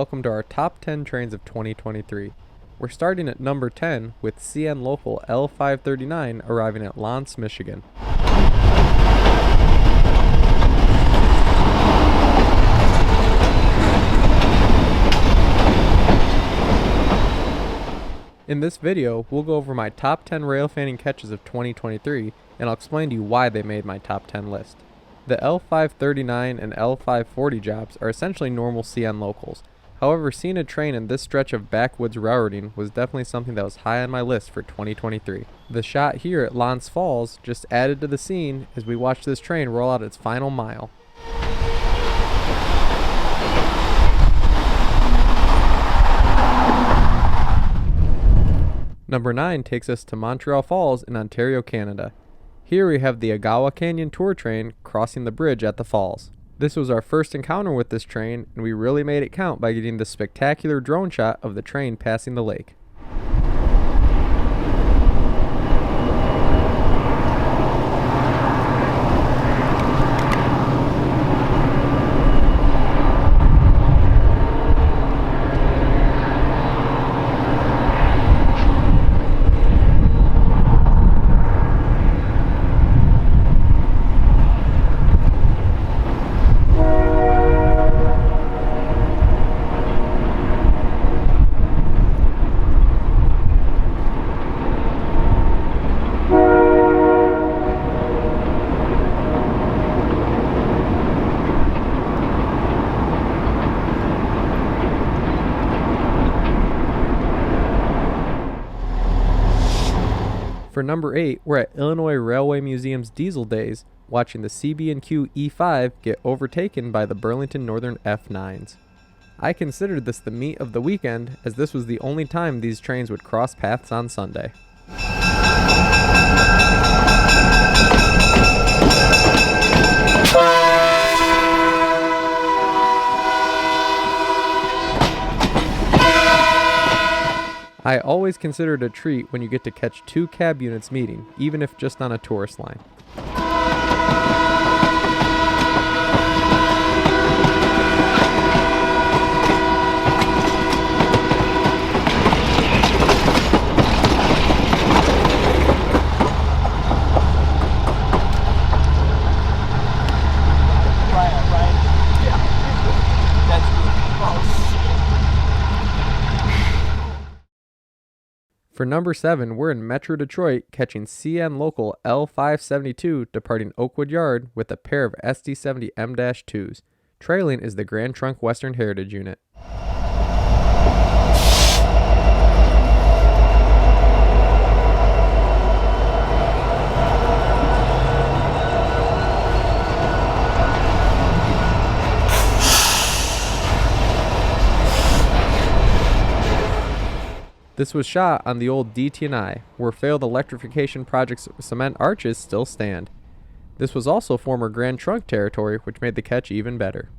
welcome to our top 10 trains of 2023. We're starting at number 10 with CN Local L539 arriving at Lance, Michigan. In this video, we'll go over my top 10 rail fanning catches of 2023, and I'll explain to you why they made my top 10 list. The L539 and L540 jobs are essentially normal CN locals. However, seeing a train in this stretch of backwoods railroading was definitely something that was high on my list for 2023. The shot here at Lance Falls just added to the scene as we watch this train roll out its final mile. Number 9 takes us to Montreal Falls in Ontario, Canada. Here we have the Agawa Canyon Tour train crossing the bridge at the falls. This was our first encounter with this train, and we really made it count by getting this spectacular drone shot of the train passing the lake. For number 8, we're at Illinois Railway Museum's Diesel Days, watching the CB&Q E5 get overtaken by the Burlington Northern F9s. I considered this the meat of the weekend, as this was the only time these trains would cross paths on Sunday. I always consider it a treat when you get to catch two cab units meeting, even if just on a tourist line. For number 7, we're in Metro Detroit catching CN Local L572 departing Oakwood Yard with a pair of SD70 M-2s. Trailing is the Grand Trunk Western Heritage Unit. This was shot on the old DT&I, where failed electrification projects cement arches still stand. This was also former Grand Trunk territory, which made the catch even better.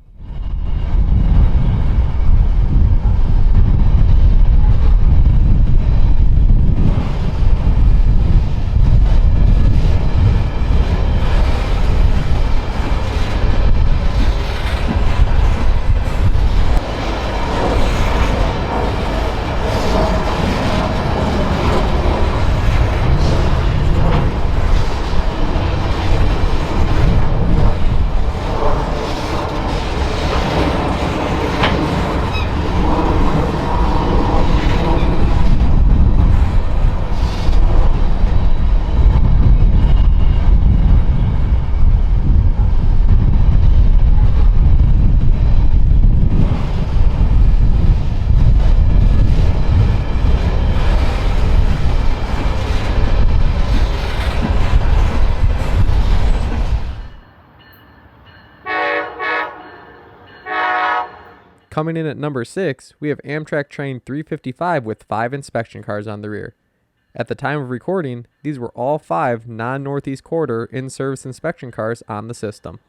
Coming in at number 6, we have Amtrak Train 355 with 5 inspection cars on the rear. At the time of recording, these were all 5 non-Northeast Corridor in-service inspection cars on the system.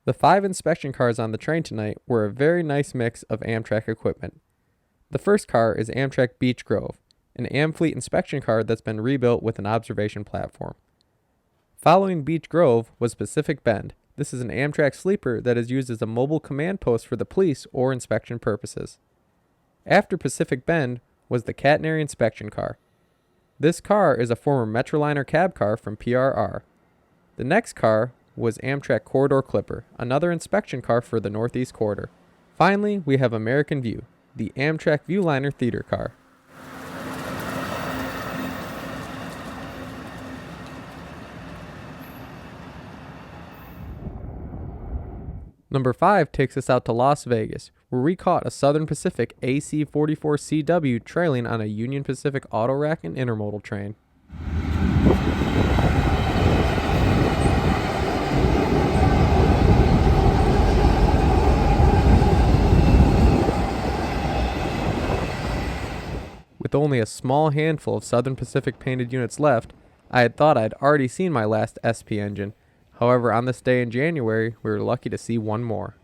The 5 inspection cars on the train tonight were a very nice mix of Amtrak equipment. The first car is Amtrak Beech Grove, an Amfleet inspection car that's been rebuilt with an observation platform. Following Beech Grove was Pacific Bend. This is an Amtrak sleeper that is used as a mobile command post for the police or inspection purposes. After Pacific Bend was the Catenary inspection car. This car is a former Metroliner cab car from PRR. The next car was Amtrak Corridor Clipper, another inspection car for the Northeast Corridor. Finally, we have American View, the Amtrak Viewliner theater car. Number 5 takes us out to Las Vegas, where we caught a Southern Pacific AC-44CW trailing on a Union Pacific auto rack and intermodal train. With only a small handful of Southern Pacific painted units left, I had thought I'd already seen my last SP engine. However, on this day in January, we were lucky to see one more.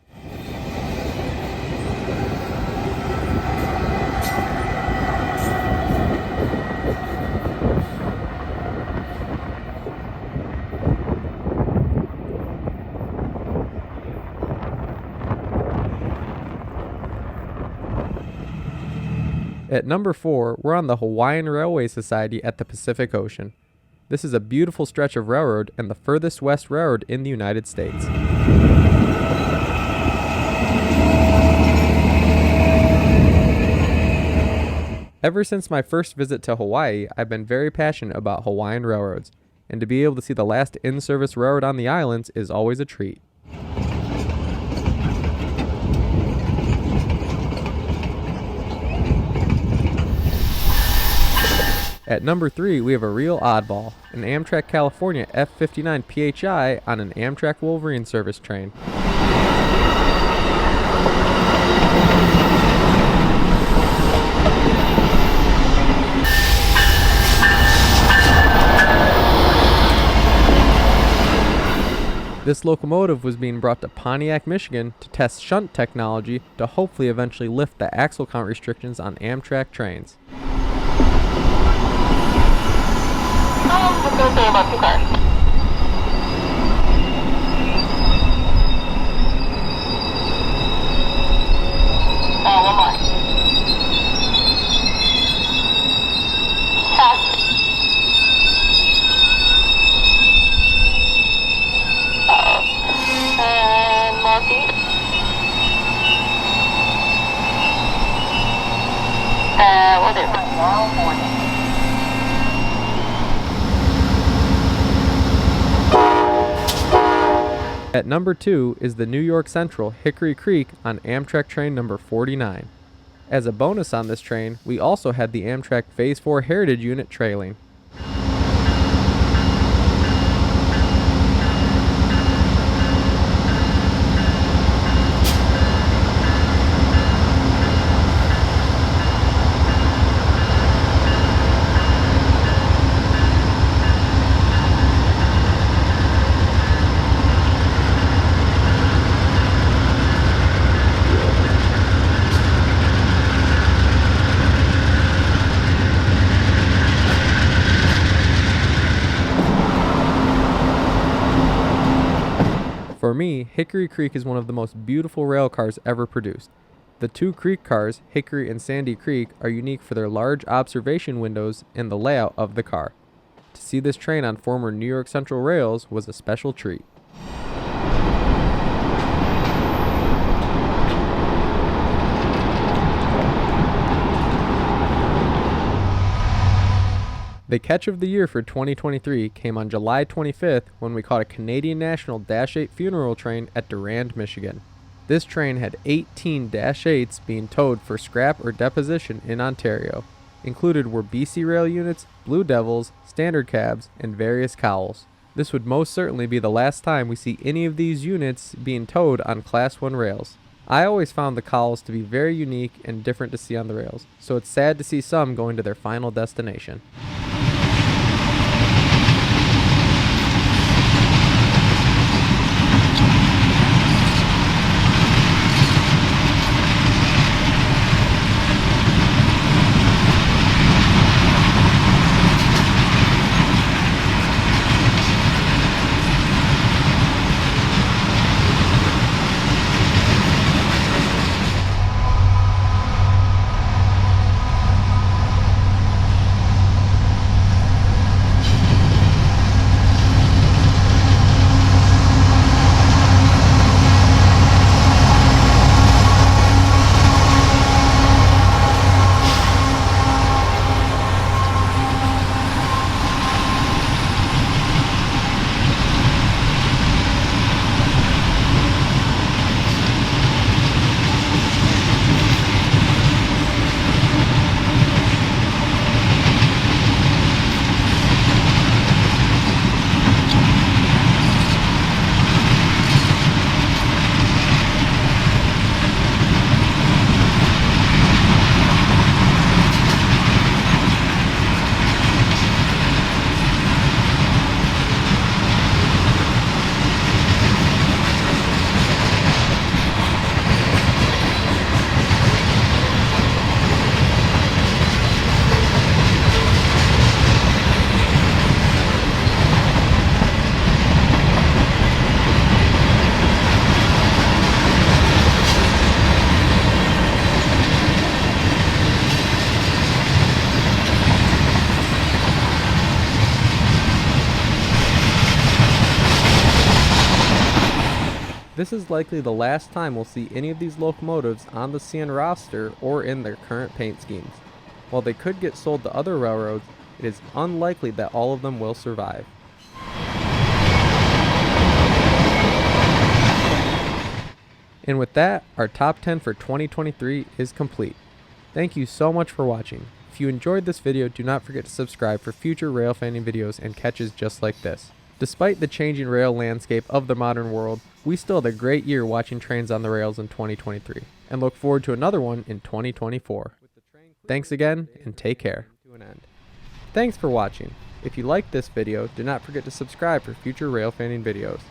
At number 4, we're on the Hawaiian Railway Society at the Pacific Ocean. This is a beautiful stretch of railroad and the furthest west railroad in the United States. Ever since my first visit to Hawaii, I've been very passionate about Hawaiian railroads, and to be able to see the last in-service railroad on the islands is always a treat. At number 3, we have a real oddball, an Amtrak California F59 PHI on an Amtrak Wolverine service train. This locomotive was being brought to Pontiac, Michigan to test shunt technology to hopefully eventually lift the axle count restrictions on Amtrak trains. What's going to say about 2 cars? One more. Pass. And more feet. We'll do. At number 2 is the New York Central Hickory Creek on Amtrak train number 49. As a bonus on this train, we also had the Amtrak Phase 4 Heritage Unit trailing. For me, Hickory Creek is one of the most beautiful rail cars ever produced. The 2 creek cars, Hickory and Sandy Creek, are unique for their large observation windows and the layout of the car. To see this train on former New York Central rails was a special treat. The catch of the year for 2023 came on July 25th when we caught a Canadian National Dash 8 funeral train at Durand, Michigan. This train had 18 Dash 8s being towed for scrap or deposition in Ontario. Included were BC Rail units, Blue Devils, standard cabs, and various cowls. This would most certainly be the last time we see any of these units being towed on Class 1 rails. I always found the cowls to be very unique and different to see on the rails, so it's sad to see some going to their final destination. This is likely the last time we'll see any of these locomotives on the CN roster or in their current paint schemes. While they could get sold to other railroads, it is unlikely that all of them will survive. And with that, our top 10 for 2023 is complete. Thank you so much for watching. If you enjoyed this video, do not forget to subscribe for future rail fanning videos and catches just like this. Despite the changing rail landscape of the modern world, we still had a great year watching trains on the rails in 2023, and look forward to another one in 2024. Thanks again, and take care. Thanks for watching. If you liked this video, do not forget to subscribe for future rail fanning videos.